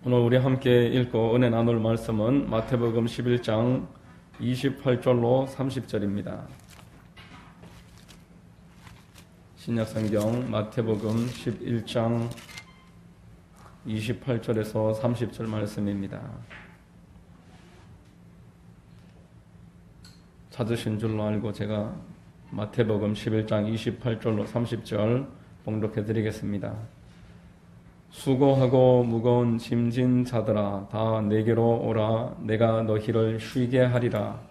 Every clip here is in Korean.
오늘 우리 함께 읽고 은혜 나눌 말씀은 마태복음 11장 28절로 30절입니다. 신약성경 마태복음 11장 28절에서 30절 말씀입니다. 찾으신 줄로 알고 제가 마태복음 11장 28절로 30절 봉독해 드리겠습니다. 수고하고 무거운 짐진 자들아 다 내게로 오라. 내가 너희를 쉬게 하리라.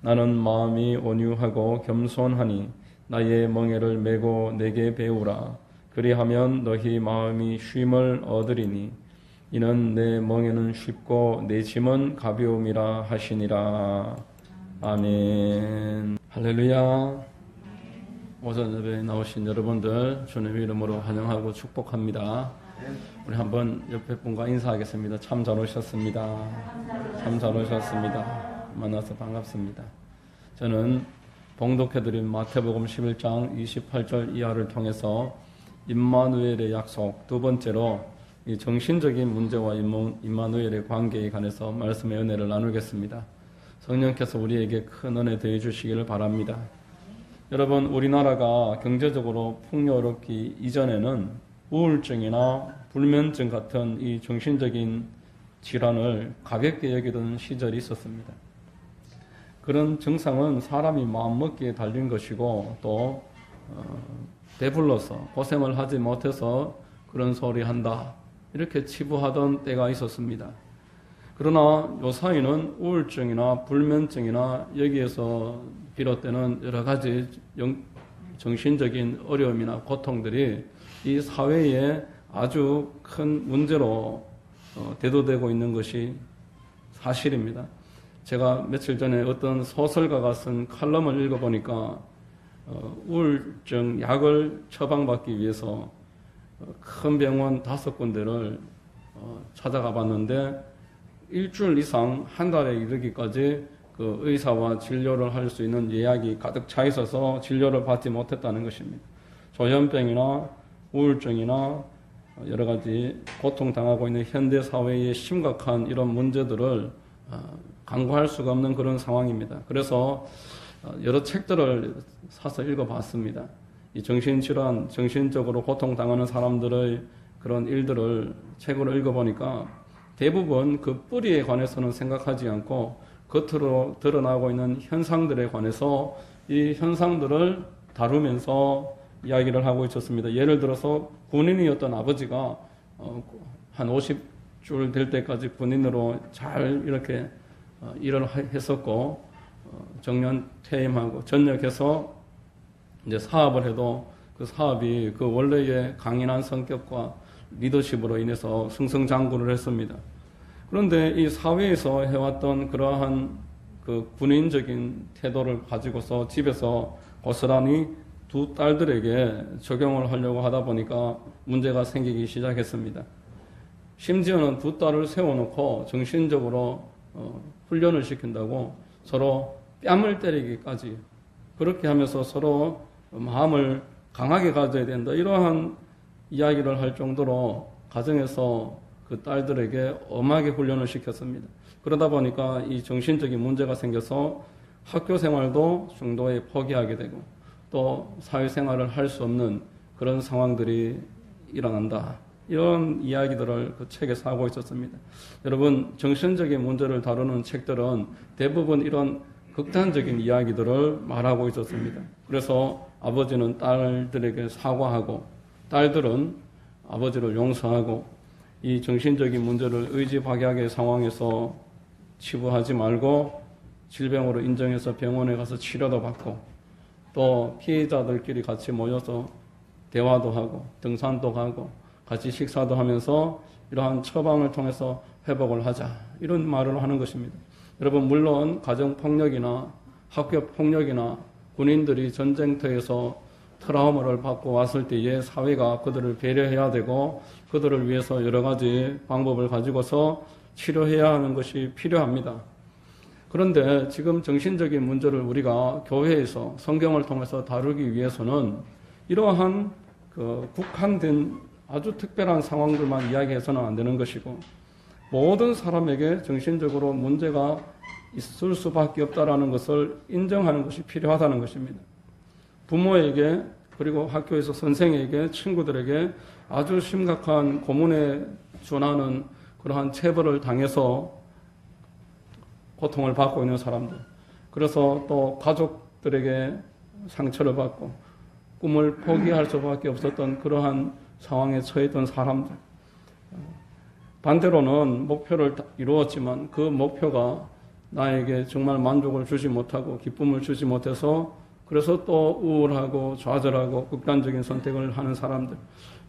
나는 마음이 온유하고 겸손하니 나의 멍에를 메고 내게 배우라. 그리하면 너희 마음이 쉼을 얻으리니 이는 내 멍에는 쉽고 내 짐은 가벼움이라 하시니라. 아멘. 할렐루야. 오전 예배에 나오신 여러분들 주님의 이름으로 환영하고 축복합니다. 우리 한번 옆에 분과 인사하겠습니다. 참 잘 오셨습니다. 참 잘 오셨습니다. 만나서 반갑습니다. 저는 봉독해드린 마태복음 11장 28절 이하를 통해서 임마누엘의 약속, 두 번째로 이 정신적인 문제와 임마누엘의 관계에 관해서 말씀의 은혜를 나누겠습니다. 성령께서 우리에게 큰 은혜 더해 주시기를 바랍니다. 여러분, 우리나라가 경제적으로 풍요롭기 이전에는 우울증이나 불면증 같은 이 정신적인 질환을 가볍게 여기던 시절이 있었습니다. 그런 증상은 사람이 마음먹기에 달린 것이고 또 배불러서 고생을 하지 못해서 그런 소리 한다 이렇게 치부하던 때가 있었습니다. 그러나 요사이는 우울증이나 불면증이나 여기에서 비롯되는 여러 가지 정신적인 어려움이나 고통들이 이 사회에 아주 큰 문제로 대두되고 있는 것이 사실입니다. 제가 며칠 전에 어떤 소설가가 쓴 칼럼을 읽어보니까 우울증 약을 처방받기 위해서 큰 병원 5군데를 찾아가 봤는데 일주일 이상 한 달에 이르기까지 그 의사와 진료를 할 수 있는 예약이 가득 차 있어서 진료를 받지 못했다는 것입니다. 조현병이나 우울증이나 여러 가지 고통당하고 있는 현대 사회의 심각한 이런 문제들을 간과할 수가 없는 그런 상황입니다. 그래서 여러 책들을 사서 읽어봤습니다. 이 정신질환, 정신적으로 고통당하는 사람들의 그런 일들을 책으로 읽어보니까 대부분 그 뿌리에 관해서는 생각하지 않고 겉으로 드러나고 있는 현상들에 관해서 이 현상들을 다루면서 이야기를 하고 있었습니다. 예를 들어서 군인이었던 아버지가 한 50줄 될 때까지 군인으로 잘 이렇게 일을 했었고 정년 퇴임하고 전역해서 이제 사업을 해도 그 사업이 그 원래의 강인한 성격과 리더십으로 인해서 승승장구를 했습니다. 그런데 이 사회에서 해왔던 그러한 그 군인적인 태도를 가지고서 집에서 고스란히 두 딸들에게 적용을 하려고 하다 보니까 문제가 생기기 시작했습니다. 심지어는 두 딸을 세워놓고 정신적으로 훈련을 시킨다고 서로 뺨을 때리기까지 그렇게 하면서 서로 마음을 강하게 가져야 된다. 이러한 이야기를 할 정도로 가정에서 그 딸들에게 엄하게 훈련을 시켰습니다. 그러다 보니까 이 정신적인 문제가 생겨서 학교 생활도 중도에 포기하게 되고 또 사회생활을 할 수 없는 그런 상황들이 일어난다. 이런 이야기들을 그 책에서 하고 있었습니다. 여러분, 정신적인 문제를 다루는 책들은 대부분 이런 극단적인 이야기들을 말하고 있었습니다. 그래서 아버지는 딸들에게 사과하고 딸들은 아버지를 용서하고 이 정신적인 문제를 의지박약의 상황에서 치부하지 말고 질병으로 인정해서 병원에 가서 치료도 받고 또 피해자들끼리 같이 모여서 대화도 하고 등산도 가고 같이 식사도 하면서 이러한 처방을 통해서 회복을 하자 이런 말을 하는 것입니다. 여러분, 물론 가정폭력이나 학교폭력이나 군인들이 전쟁터에서 트라우마를 받고 왔을 때에 사회가 그들을 배려해야 되고 그들을 위해서 여러 가지 방법을 가지고서 치료해야 하는 것이 필요합니다. 그런데 지금 정신적인 문제를 우리가 교회에서 성경을 통해서 다루기 위해서는 이러한 국한된 아주 특별한 상황들만 이야기해서는 안 되는 것이고 모든 사람에게 정신적으로 문제가 있을 수밖에 없다라는 것을 인정하는 것이 필요하다는 것입니다. 부모에게 그리고 학교에서 선생에게 친구들에게 아주 심각한 고문에 준하는 그러한 체벌을 당해서 고통을 받고 있는 사람들, 그래서 또 가족들에게 상처를 받고 꿈을 포기할 수밖에 없었던 그러한 상황에 처했던 사람들, 반대로는 목표를 이루었지만 그 목표가 나에게 정말 만족을 주지 못하고 기쁨을 주지 못해서 그래서 또 우울하고 좌절하고 극단적인 선택을 하는 사람들,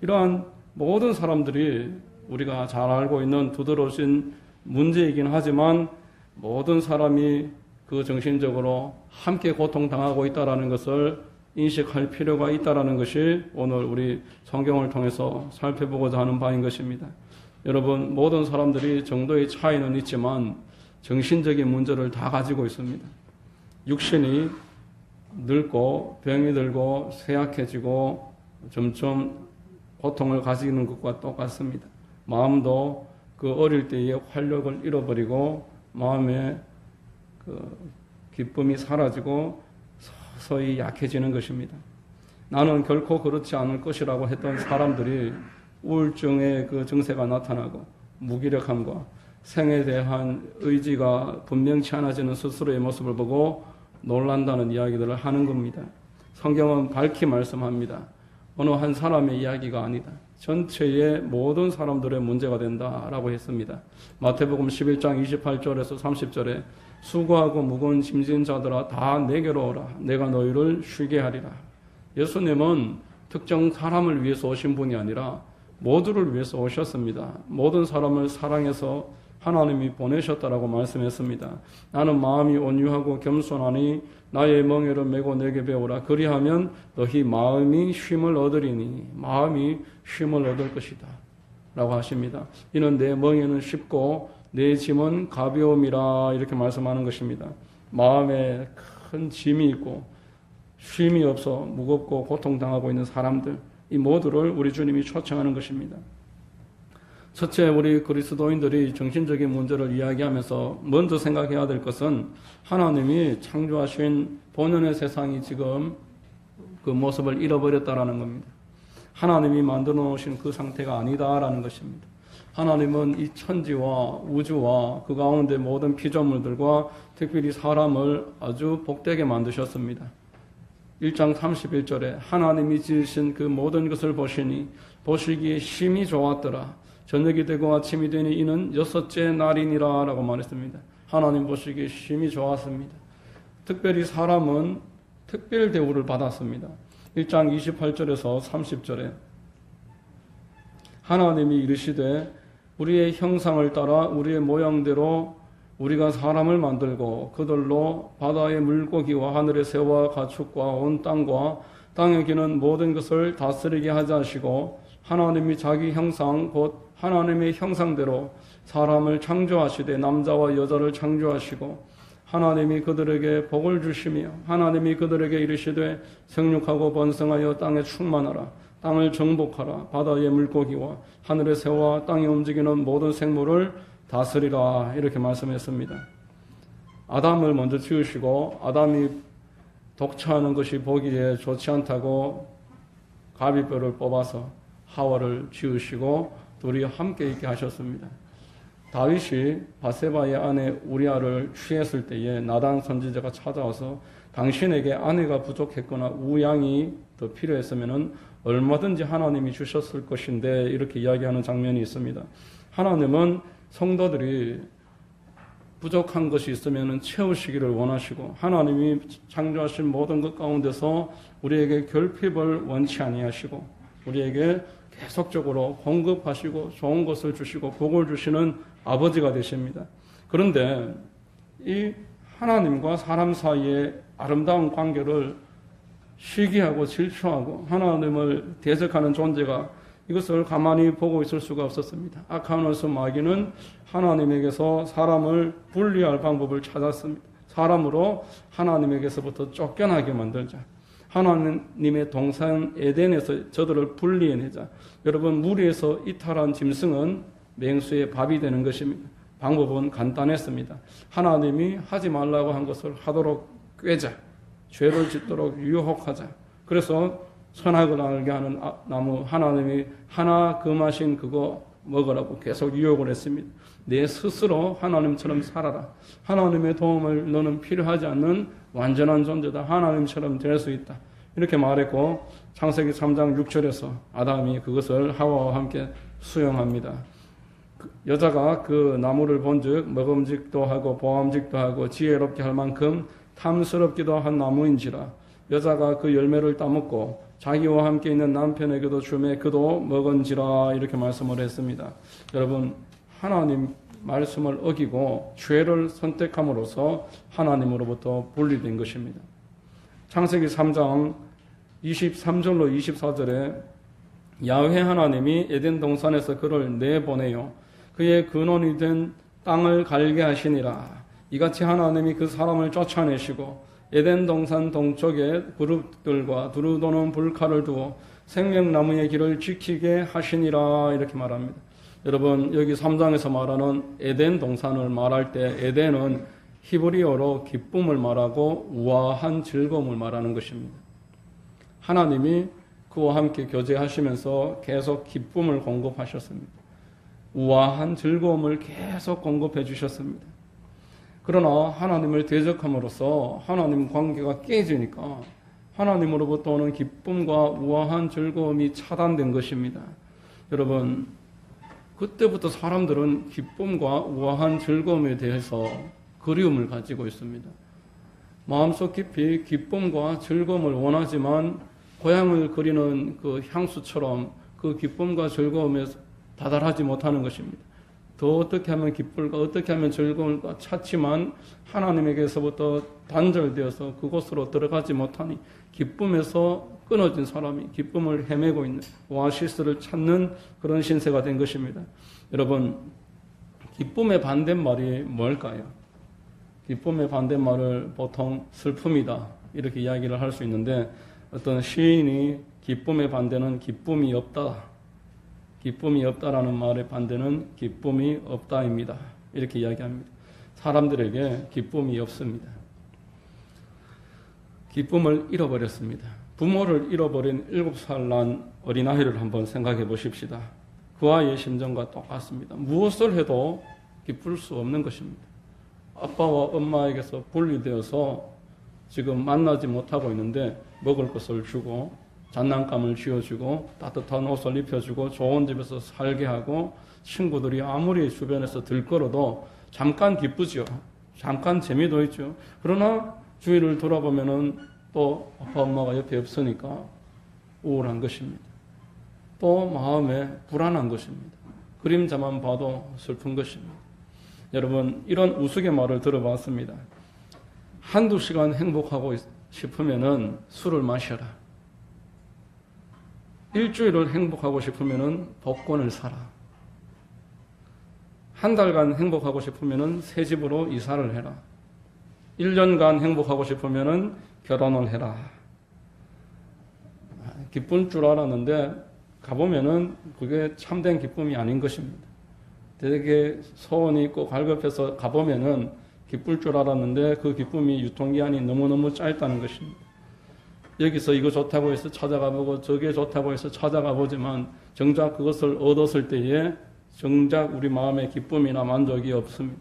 이러한 모든 사람들이 우리가 잘 알고 있는 두드러진 문제이긴 하지만 모든 사람이 그 정신적으로 함께 고통당하고 있다는 것을 인식할 필요가 있다는 것이 오늘 우리 성경을 통해서 살펴보고자 하는 바인 것입니다. 여러분, 모든 사람들이 정도의 차이는 있지만 정신적인 문제를 다 가지고 있습니다. 육신이 늙고 병이 들고 쇠약해지고 점점 고통을 가지는 것과 똑같습니다. 마음도 그 어릴 때의 활력을 잃어버리고 마음의 그 기쁨이 사라지고 서서히 약해지는 것입니다. 나는 결코 그렇지 않을 것이라고 했던 사람들이 우울증의 그 증세가 나타나고 무기력함과 생에 대한 의지가 분명치 않아지는 스스로의 모습을 보고 놀란다는 이야기들을 하는 겁니다. 성경은 밝히 말씀합니다. 어느 한 사람의 이야기가 아니다. 전체의 모든 사람들의 문제가 된다라고 했습니다. 마태복음 11장 28절에서 30절에 수고하고 무거운 짐진 자들아 다 내게로 오라. 내가 너희를 쉬게 하리라. 예수님은 특정 사람을 위해서 오신 분이 아니라 모두를 위해서 오셨습니다. 모든 사람을 사랑해서 하나님이 보내셨다라고 말씀했습니다. 나는 마음이 온유하고 겸손하니 나의 멍에를 메고 내게 배우라. 그리하면 너희 마음이 쉼을 얻으리니 마음이 쉼을 얻을 것이다 라고 하십니다. 이는 내 멍에는 쉽고 내 짐은 가벼움이라 이렇게 말씀하는 것입니다. 마음에 큰 짐이 있고 쉼이 없어 무겁고 고통당하고 있는 사람들, 이 모두를 우리 주님이 초청하는 것입니다. 첫째, 우리 그리스도인들이 정신적인 문제를 이야기하면서 먼저 생각해야 될 것은 하나님이 창조하신 본연의 세상이 지금 그 모습을 잃어버렸다라는 겁니다. 하나님이 만들어 놓으신 그 상태가 아니다라는 것입니다. 하나님은 이 천지와 우주와 그 가운데 모든 피조물들과 특별히 사람을 아주 복되게 만드셨습니다. 1장 31절에 하나님이 지으신 그 모든 것을 보시니 보시기에 심히 좋았더라. 저녁이 되고 아침이 되니 이는 여섯째 날이니라 라고 말했습니다. 하나님 보시기에 심히 좋았습니다. 특별히 사람은 특별 대우를 받았습니다. 1장 28절에서 30절에 하나님이 이르시되 우리의 형상을 따라 우리의 모양대로 우리가 사람을 만들고 그들로 바다의 물고기와 하늘의 새와 가축과 온 땅과 땅에 기는 모든 것을 다스리게 하자 하시고 하나님이 자기 형상 곧 하나님의 형상대로 사람을 창조하시되 남자와 여자를 창조하시고 하나님이 그들에게 복을 주시며 하나님이 그들에게 이르시되 생육하고 번성하여 땅에 충만하라. 땅을 정복하라. 바다의 물고기와 하늘의 새와 땅에 움직이는 모든 생물을 다스리라. 이렇게 말씀했습니다. 아담을 먼저 지으시고 아담이 독차하는 것이 보기에 좋지 않다고 가비뼈를 뽑아서 하와를 지으시고 둘이 함께 있게 하셨습니다. 다윗이 바세바의 아내 우리아를 취했을 때에 나단 선지자가 찾아와서 당신에게 아내가 부족했거나 우양이 더 필요했으면 얼마든지 하나님이 주셨을 것인데 이렇게 이야기하는 장면이 있습니다. 하나님은 성도들이 부족한 것이 있으면 채우시기를 원하시고 하나님이 창조하신 모든 것 가운데서 우리에게 결핍을 원치 아니하시고 우리에게 계속적으로 공급하시고 좋은 것을 주시고 복을 주시는 아버지가 되십니다. 그런데 이 하나님과 사람 사이의 아름다운 관계를 시기하고 질투하고 하나님을 대적하는 존재가 이것을 가만히 보고 있을 수가 없었습니다. 악한 원수 마귀는 하나님에게서 사람을 분리할 방법을 찾았습니다. 사람으로 하나님에게서부터 쫓겨나게 만들자. 하나님의 동산 에덴에서 저들을 분리해내자. 여러분, 무리에서 이탈한 짐승은 맹수의 밥이 되는 것입니다. 방법은 간단했습니다. 하나님이 하지 말라고 한 것을 하도록 꾀자, 죄를 짓도록 유혹하자. 그래서 선악을 알게 하는 나무, 하나님이 하나 금하신 그거 먹으라고 계속 유혹을 했습니다. 내 스스로 하나님처럼 살아라. 하나님의 도움을 너는 필요하지 않는 완전한 존재다. 하나님처럼 될 수 있다. 이렇게 말했고 창세기 3장 6절에서 아담이 그것을 하와와 함께 수용합니다. 여자가 그 나무를 본즉 먹음직도 하고 보암직도 하고 지혜롭게 할 만큼 탐스럽기도 한 나무인지라. 여자가 그 열매를 따먹고 자기와 함께 있는 남편에게도 주매 그도 먹은지라. 이렇게 말씀을 했습니다. 여러분, 하나님 말씀을 어기고 죄를 선택함으로써 하나님으로부터 분리된 것입니다. 창세기 3장 23절로 24절에 야훼 하나님이 에덴 동산에서 그를 내보내요. 그의 근원이 된 땅을 갈게 하시니라. 이같이 하나님이 그 사람을 쫓아내시고 에덴 동산 동쪽에 그룹들과 두루 도는 불칼을 두어 생명나무의 길을 지키게 하시니라. 이렇게 말합니다. 여러분, 여기 3장에서 말하는 에덴 동산을 말할 때 에덴은 히브리어로 기쁨을 말하고 우아한 즐거움을 말하는 것입니다. 하나님이 그와 함께 교제하시면서 계속 기쁨을 공급하셨습니다. 우아한 즐거움을 계속 공급해 주셨습니다. 그러나 하나님을 대적함으로써 하나님 관계가 깨지니까 하나님으로부터 오는 기쁨과 우아한 즐거움이 차단된 것입니다. 여러분, 그때부터 사람들은 기쁨과 우아한 즐거움에 대해서 그리움을 가지고 있습니다. 마음속 깊이 기쁨과 즐거움을 원하지만 고향을 그리는 그 향수처럼 그 기쁨과 즐거움에 다달하지 못하는 것입니다. 더 어떻게 하면 기쁠까, 어떻게 하면 즐거울까 찾지만 하나님에게서부터 단절되어서 그곳으로 들어가지 못하니 기쁨에서 끊어진 사람이 기쁨을 헤매고 있는 오아시스를 찾는 그런 신세가 된 것입니다. 여러분, 기쁨의 반대말이 뭘까요? 기쁨의 반대말을 보통 슬픔이다 이렇게 이야기를 할 수 있는데 어떤 시인이 기쁨의 반대는 기쁨이 없다, 기쁨이 없다라는 말의 반대는 기쁨이 없다입니다. 이렇게 이야기합니다. 사람들에게 기쁨이 없습니다. 기쁨을 잃어버렸습니다. 부모를 잃어버린 7살 난 어린아이를 한번 생각해 보십시다. 그 아이의 심정과 똑같습니다. 무엇을 해도 기쁠 수 없는 것입니다. 아빠와 엄마에게서 분리되어서 지금 만나지 못하고 있는데 먹을 것을 주고 장난감을 쥐어주고 따뜻한 옷을 입혀주고 좋은 집에서 살게 하고 친구들이 아무리 주변에서 들끓어도 잠깐 기쁘죠. 잠깐 재미도 있죠. 그러나 주위를 돌아보면은 또 아빠 엄마가 옆에 없으니까 우울한 것입니다. 또 마음에 불안한 것입니다. 그림자만 봐도 슬픈 것입니다. 여러분, 이런 우스갯말을 들어봤습니다. 한두 시간 행복하고 싶으면은 술을 마셔라. 일주일을 행복하고 싶으면은 복권을 사라. 한 달간 행복하고 싶으면은 새 집으로 이사를 해라. 1년간 행복하고 싶으면은 결혼을 해라. 기쁜 줄 알았는데 가보면은 그게 참된 기쁨이 아닌 것입니다. 되게 소원이 있고 갈급해서 가보면은 기쁠 줄 알았는데 그 기쁨이 유통기한이 너무너무 짧다는 것입니다. 여기서 이거 좋다고 해서 찾아가 보고 저게 좋다고 해서 찾아가 보지만 정작 그것을 얻었을 때에 정작 우리 마음에 기쁨이나 만족이 없습니다.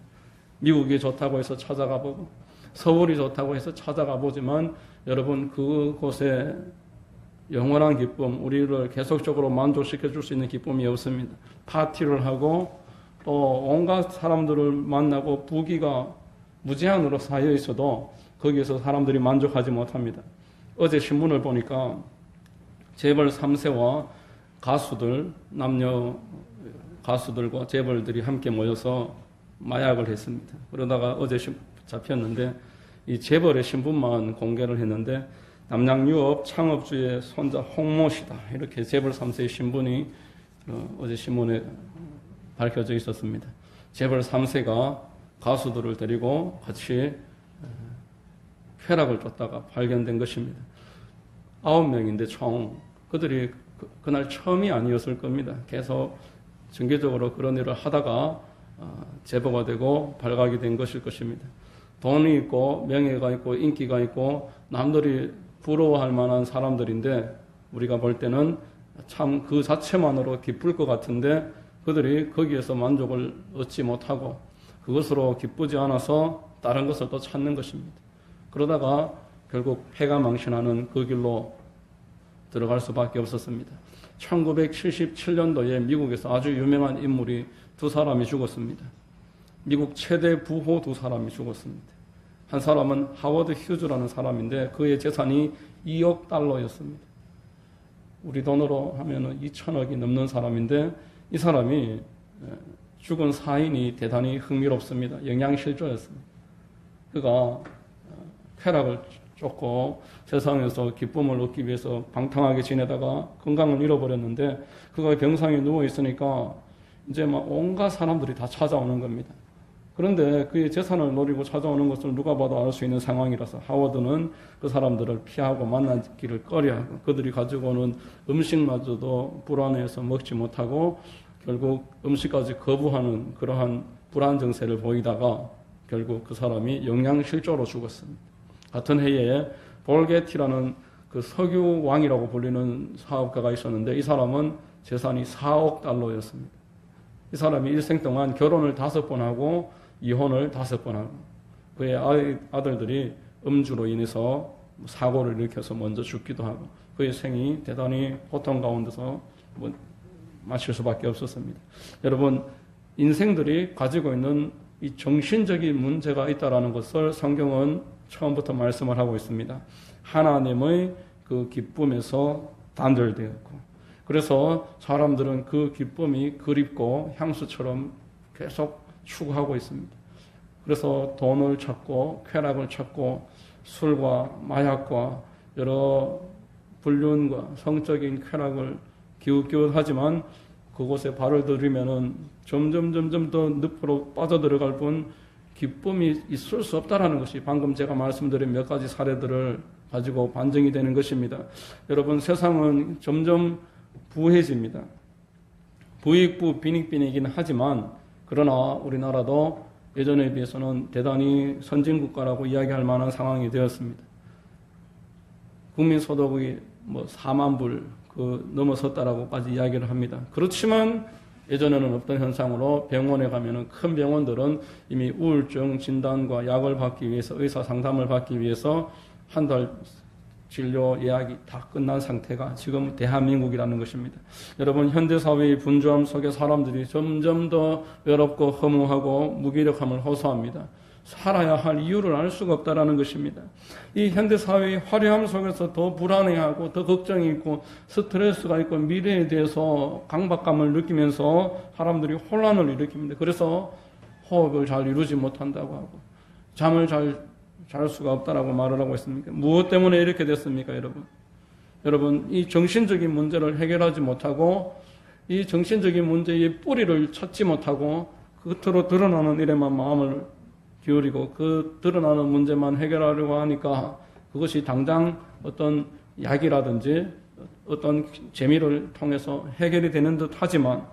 미국이 좋다고 해서 찾아가 보고 서울이 좋다고 해서 찾아가 보지만 여러분, 그곳에 영원한 기쁨, 우리를 계속적으로 만족시켜 줄 수 있는 기쁨이 없습니다. 파티를 하고 또 온갖 사람들을 만나고 부귀가 무제한으로 쌓여 있어도 거기에서 사람들이 만족하지 못합니다. 어제 신문을 보니까 재벌 3세와 가수들, 남녀 가수들과 재벌들이 함께 모여서 마약을 했습니다. 그러다가 어제 잡혔는데 이 재벌의 신분만 공개를 했는데 남양유업 창업주의 손자 홍모 씨다. 이렇게 재벌 3세의 신분이 어제 신문에 밝혀져 있었습니다. 재벌 3세가 가수들을 데리고 같이 쾌락을 쫓다가 발견된 것입니다. 9명인데 총 그들이 그날 처음이 아니었을 겁니다. 계속 정기적으로 그런 일을 하다가 제보가 되고 발각이 된 것일 것입니다. 돈이 있고 명예가 있고 인기가 있고 남들이 부러워할 만한 사람들인데 우리가 볼 때는 참 그 자체만으로 기쁠 것 같은데 그들이 거기에서 만족을 얻지 못하고 그것으로 기쁘지 않아서 다른 것을 또 찾는 것입니다. 그러다가 결국 패가 망신하는 그 길로 들어갈 수밖에 없었습니다. 1977년도에 미국에서 아주 유명한 인물이 두 사람이 죽었습니다. 미국 최대 부호 두 사람이 죽었습니다. 한 사람은 하워드 휴즈라는 사람인데 그의 재산이 2억 달러였습니다. 우리 돈으로 하면 2천억이 넘는 사람인데 이 사람이 죽은 사인이 대단히 흥미롭습니다. 영양실조였습니다. 그가 쾌락을 쫓고 세상에서 기쁨을 얻기 위해서 방탕하게 지내다가 건강을 잃어버렸는데 그가 병상에 누워 있으니까 이제 막 온갖 사람들이 다 찾아오는 겁니다. 그런데 그의 재산을 노리고 찾아오는 것을 누가 봐도 알 수 있는 상황이라서 하워드는 그 사람들을 피하고 만나기를 꺼려하고 그들이 가지고 오는 음식마저도 불안해서 먹지 못하고 결국 음식까지 거부하는 그러한 불안 정세를 보이다가 결국 그 사람이 영양실조로 죽었습니다. 같은 해에 볼게티라는 그 석유 왕이라고 불리는 사업가가 있었는데 이 사람은 재산이 4억 달러였습니다. 이 사람이 일생 동안 결혼을 5번 하고 이혼을 5번 하고 그의 아들들이 음주로 인해서 사고를 일으켜서 먼저 죽기도 하고 그의 생이 대단히 고통 가운데서 마칠 수밖에 없었습니다. 여러분, 인생들이 가지고 있는 이 정신적인 문제가 있다는 것을 성경은 처음부터 말씀을 하고 있습니다. 하나님의 그 기쁨에서 단절되었고 그래서 사람들은 그 기쁨이 그립고 향수처럼 계속 추구하고 있습니다. 그래서 돈을 찾고 쾌락을 찾고 술과 마약과 여러 불륜과 성적인 쾌락을 기웃기웃하지만 그곳에 발을 들이면은 점점 더 늪으로 빠져들어갈 뿐 기쁨이 있을 수 없다라는 것이 방금 제가 말씀드린 몇 가지 사례들을 가지고 반증이 되는 것입니다. 여러분, 세상은 점점 부해집니다. 부익부 빈익빈이긴 하지만 그러나 우리나라도 예전에 비해서는 대단히 선진국가라고 이야기할 만한 상황이 되었습니다. 국민소득이 4만 불 넘어섰다라고까지 이야기를 합니다. 그렇지만 예전에는 없던 현상으로 병원에 가면은 큰 병원들은 이미 우울증 진단과 약을 받기 위해서 의사 상담을 받기 위해서 한 달 진료 예약이 다 끝난 상태가 지금 대한민국이라는 것입니다. 여러분, 현대사회의 분주함 속에 사람들이 점점 더 외롭고 허무하고 무기력함을 호소합니다. 살아야 할 이유를 알 수가 없다는 것입니다. 이 현대사회의 화려함 속에서 더 불안해하고 더 걱정이 있고 스트레스가 있고 미래에 대해서 강박감을 느끼면서 사람들이 혼란을 일으킵니다. 그래서 호흡을 잘 이루지 못한다고 하고 잠을 잘 수가 없다라고 말을 하고 있습니까? 무엇 때문에 이렇게 됐습니까, 여러분? 여러분, 이 정신적인 문제를 해결하지 못하고 이 정신적인 문제의 뿌리를 찾지 못하고 겉으로 드러나는 일에만 마음을 기울이고 그 드러나는 문제만 해결하려고 하니까 그것이 당장 어떤 약이라든지 어떤 재미를 통해서 해결이 되는 듯 하지만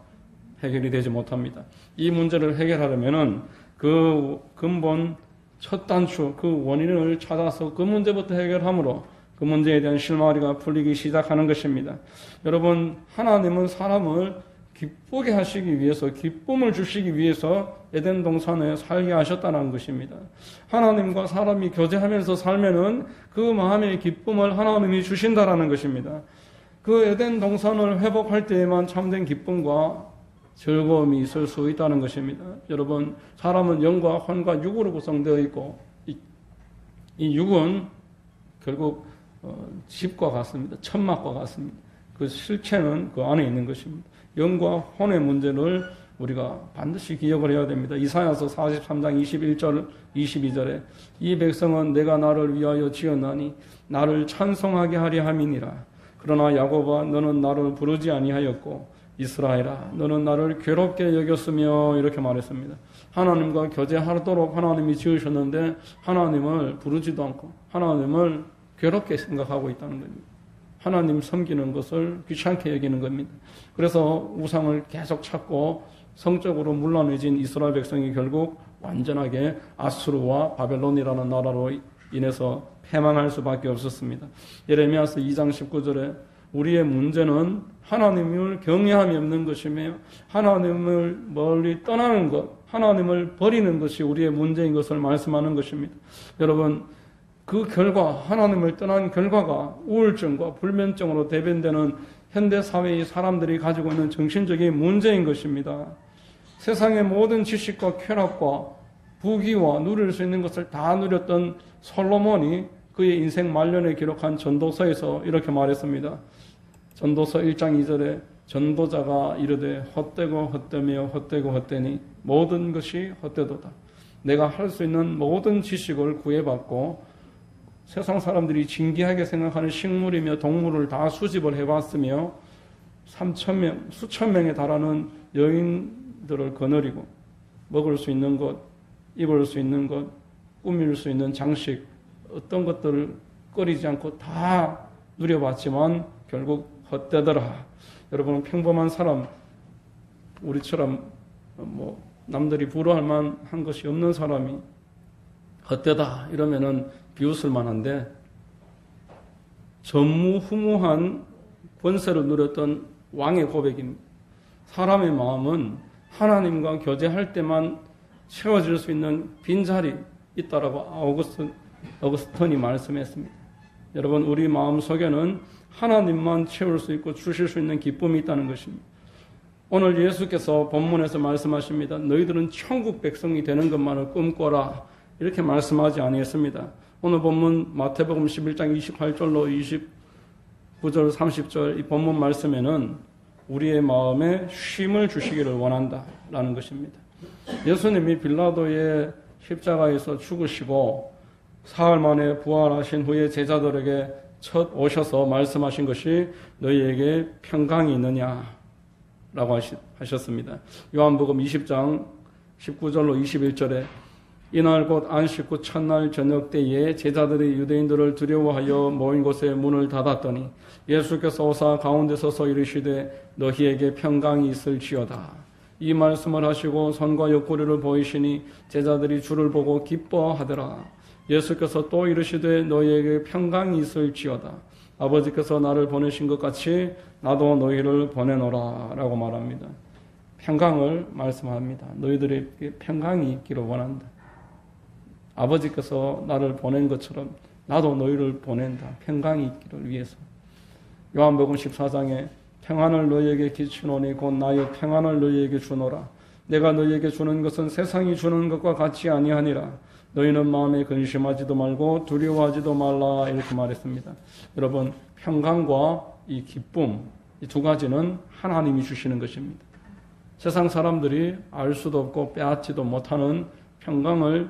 해결이 되지 못합니다. 이 문제를 해결하려면은 그 근본 첫 단추, 그 원인을 찾아서 그 문제부터 해결함으로 그 문제에 대한 실마리가 풀리기 시작하는 것입니다. 여러분, 하나님은 사람을 기쁘게 하시기 위해서, 기쁨을 주시기 위해서 에덴 동산에 살게 하셨다는 것입니다. 하나님과 사람이 교제하면서 살면은 그 마음의 기쁨을 하나님이 주신다라는 것입니다. 그 에덴 동산을 회복할 때에만 참된 기쁨과 즐거움이 있을 수 있다는 것입니다. 여러분, 사람은 영과 혼과 육으로 구성되어 있고 이 육은 결국 집과 같습니다. 천막과 같습니다. 그 실체는 그 안에 있는 것입니다. 영과 혼의 문제를 우리가 반드시 기억을 해야 됩니다. 이사야서 43장 21절 22절에 이 백성은 내가 나를 위하여 지었나니 나를 찬송하게 하려 함이니라. 그러나 야곱아 너는 나를 부르지 아니하였고 이스라엘아 너는 나를 괴롭게 여겼으며 이렇게 말했습니다. 하나님과 교제하도록 하나님이 지으셨는데 하나님을 부르지도 않고 하나님을 괴롭게 생각하고 있다는 겁니다. 하나님 섬기는 것을 귀찮게 여기는 겁니다. 그래서 우상을 계속 찾고 성적으로 문란해진 이스라엘 백성이 결국 완전하게 아수르와 바벨론이라는 나라로 인해서 패망할 수밖에 없었습니다. 예레미야서 2장 19절에 우리의 문제는 하나님을 경외함이 없는 것이며 하나님을 멀리 떠나는 것, 하나님을 버리는 것이 우리의 문제인 것을 말씀하는 것입니다. 여러분, 그 결과, 하나님을 떠난 결과가 우울증과 불면증으로 대변되는 현대사회의 사람들이 가지고 있는 정신적인 문제인 것입니다. 세상의 모든 지식과 쾌락과 부귀와 누릴 수 있는 것을 다 누렸던 솔로몬이 그의 인생 말년에 기록한 전도서에서 이렇게 말했습니다. 전도서 1장 2절에 전도자가 이르되 헛되고 헛되며 헛되고 헛되니 모든 것이 헛되도다. 내가 할 수 있는 모든 지식을 구해받고 세상 사람들이 진귀하게 생각하는 식물이며 동물을 다 수집을 해봤으며 3,000명, 수천 명에 달하는 여인들을 거느리고 먹을 수 있는 것, 입을 수 있는 것, 꾸밀 수 있는 장식, 어떤 것들을 꺼리지 않고 다 누려봤지만 결국 헛되더라. 여러분, 평범한 사람, 우리처럼 남들이 부러워할 만한 것이 없는 사람이 헛되다 이러면은 비웃을 만한데, 전무후무한 권세를 누렸던 왕의 고백입니다. 사람의 마음은 하나님과 교제할 때만 채워질 수 있는 빈자리 있다라고 어거스턴이 말씀했습니다. 여러분, 우리 마음 속에는 하나님만 채울 수 있고 주실 수 있는 기쁨이 있다는 것입니다. 오늘 예수께서 본문에서 말씀하십니다. 너희들은 천국 백성이 되는 것만을 꿈꿔라. 이렇게 말씀하지 아니했습니다. 오늘 본문 마태복음 11장 28절로 29절 30절 이 본문 말씀에는 우리의 마음에 쉼을 주시기를 원한다라는 것입니다. 예수님이 빌라도의 십자가에서 죽으시고 사흘 만에 부활하신 후에 제자들에게 첫 오셔서 말씀하신 것이 너희에게 평강이 있느냐라고 하셨습니다. 요한복음 20장 19절로 21절에 이날 곧 안식 후 첫날 저녁 때에 제자들이 유대인들을 두려워하여 모인 곳에 문을 닫았더니 예수께서 오사 가운데 서서 이르시되 너희에게 평강이 있을지어다. 이 말씀을 하시고 손과 옆구리를 보이시니 제자들이 주를 보고 기뻐하더라. 예수께서 또 이르시되 너희에게 평강이 있을지어다. 아버지께서 나를 보내신 것 같이 나도 너희를 보내노라 라고 말합니다. 평강을 말씀합니다. 너희들에게 평강이 있기를 원한다. 아버지께서 나를 보낸 것처럼 나도 너희를 보낸다. 평강이 있기를 위해서. 요한복음 14장에 평안을 너희에게 끼치노니 곧 나의 평안을 너희에게 주노라. 내가 너희에게 주는 것은 세상이 주는 것과 같이 아니하니라. 너희는 마음에 근심하지도 말고 두려워하지도 말라. 이렇게 말했습니다. 여러분, 평강과 이 기쁨, 이 두 가지는 하나님이 주시는 것입니다. 세상 사람들이 알 수도 없고 빼앗지도 못하는 평강을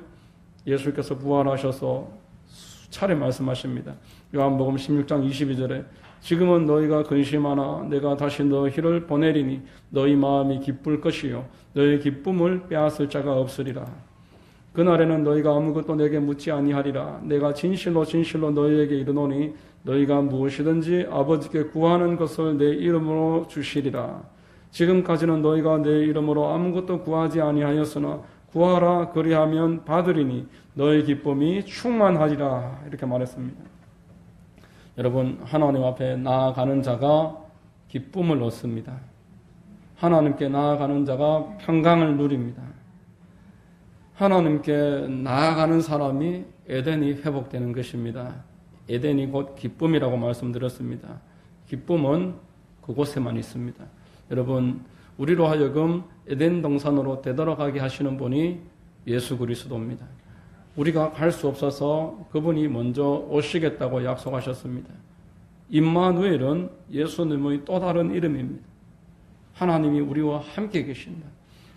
예수께서 부활하셔서 수차례 말씀하십니다. 요한복음 16장 22절에 지금은 너희가 근심하나 내가 다시 너희를 보내리니 너희 마음이 기쁠 것이요 너희 기쁨을 빼앗을 자가 없으리라. 그날에는 너희가 아무것도 내게 묻지 아니하리라. 내가 진실로 진실로 너희에게 이르노니 너희가 무엇이든지 아버지께 구하는 것을 내 이름으로 주시리라. 지금까지는 너희가 내 이름으로 아무것도 구하지 아니하였으나 구하라 그리하면 받으리니 너희 기쁨이 충만하리라. 이렇게 말했습니다. 여러분, 하나님 앞에 나아가는 자가 기쁨을 얻습니다. 하나님께 나아가는 자가 평강을 누립니다. 하나님께 나아가는 사람이 에덴이 회복되는 것입니다. 에덴이 곧 기쁨이라고 말씀드렸습니다. 기쁨은 그곳에만 있습니다. 여러분, 우리로 하여금 에덴 동산으로 되돌아가게 하시는 분이 예수 그리스도입니다. 우리가 갈 수 없어서 그분이 먼저 오시겠다고 약속하셨습니다. 임마누엘은 예수님의 또 다른 이름입니다. 하나님이 우리와 함께 계신다.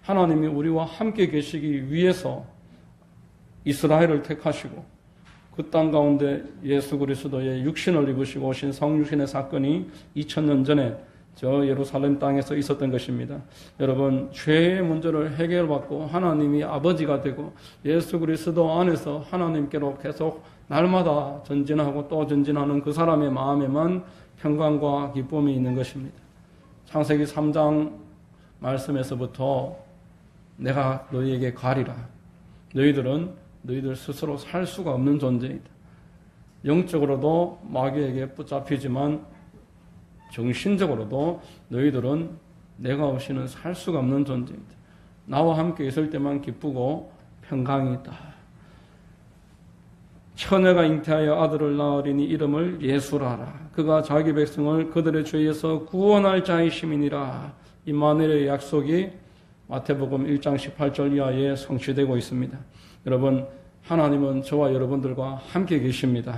하나님이 우리와 함께 계시기 위해서 이스라엘을 택하시고 그 땅 가운데 예수 그리스도의 육신을 입으시고 오신 성육신의 사건이 2000년 전에 저 예루살렘 땅에서 있었던 것입니다. 여러분, 죄의 문제를 해결받고 하나님이 아버지가 되고 예수 그리스도 안에서 하나님께로 계속 날마다 전진하고 또 전진하는 그 사람의 마음에만 평강과 기쁨이 있는 것입니다. 창세기 3장 말씀에서부터 내가 너희에게 가리라. 너희들은 너희들 스스로 살 수가 없는 존재이다. 영적으로도 마귀에게 붙잡히지만 정신적으로도 너희들은 내가 없이는 살 수가 없는 존재이다. 나와 함께 있을 때만 기쁘고 평강이 있다. 처녀가 잉태하여 아들을 낳으리니 이름을 예수라 하라. 그가 자기 백성을 그들의 죄에서 구원할 자이심이니라. 임마누엘의 약속이 마태복음 1장 18절 이하에 성취되고 있습니다. 여러분, 하나님은 저와 여러분들과 함께 계십니다.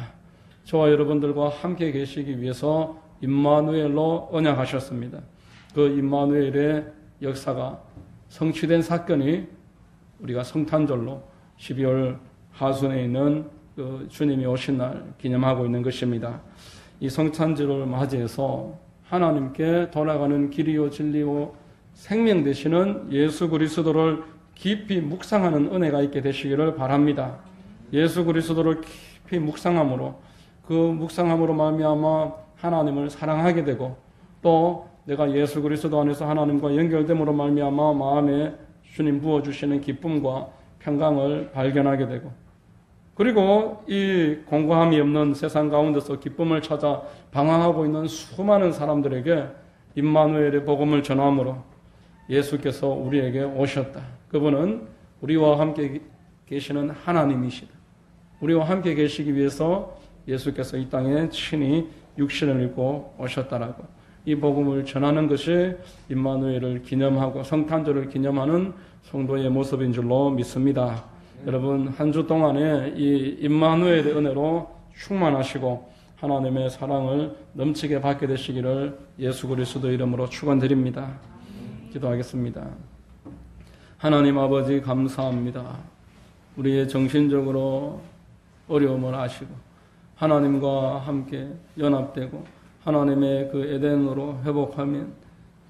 저와 여러분들과 함께 계시기 위해서 임마누엘로 언약하셨습니다. 그 임마누엘의 역사가 성취된 사건이 우리가 성탄절로 12월 하순에 있는 그 주님이 오신 날 기념하고 있는 것입니다. 이 성탄절을 맞이해서 하나님께 돌아가는 길이요 진리요 생명 되시는 예수 그리스도를 깊이 묵상하는 은혜가 있게 되시기를 바랍니다. 예수 그리스도를 깊이 묵상함으로 그 묵상함으로 말미암아 하나님을 사랑하게 되고 또 내가 예수 그리스도 안에서 하나님과 연결됨으로 말미암아 마음에 주님 부어주시는 기쁨과 평강을 발견하게 되고 그리고 이 공고함이 없는 세상 가운데서 기쁨을 찾아 방황하고 있는 수많은 사람들에게 임마누엘의 복음을 전함으로 예수께서 우리에게 오셨다. 그분은 우리와 함께 계시는 하나님이시다. 우리와 함께 계시기 위해서 예수께서 이 땅에 친히 육신을 입고 오셨다라고 이 복음을 전하는 것이 임마누엘을 기념하고 성탄절을 기념하는 성도의 모습인 줄로 믿습니다. 여러분, 한 주 동안에 이 임마누엘의 은혜로 충만하시고 하나님의 사랑을 넘치게 받게 되시기를 예수 그리스도 이름으로 축원드립니다. 기도하겠습니다. 하나님 아버지 감사합니다. 우리의 정신적으로 어려움을 아시고 하나님과 함께 연합되고 하나님의 그 에덴으로 회복하면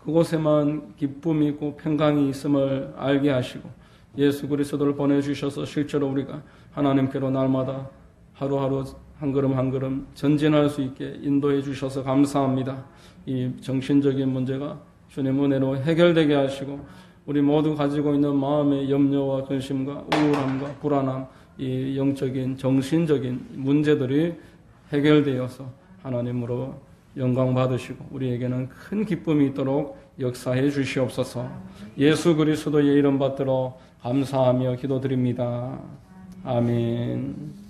그곳에만 기쁨이 있고 평강이 있음을 알게 하시고 예수 그리스도를 보내주셔서 실제로 우리가 하나님께로 날마다 하루하루 한 걸음 한 걸음 전진할 수 있게 인도해 주셔서 감사합니다. 이 정신적인 문제가 주님 은혜로 해결되게 하시고 우리 모두 가지고 있는 마음의 염려와 근심과 우울함과 불안함, 이 영적인 정신적인 문제들이 해결되어서 하나님으로 영광 받으시고 우리에게는 큰 기쁨이 있도록 역사해 주시옵소서. 예수 그리스도의 이름 받들어 감사하며 기도드립니다. 아멘.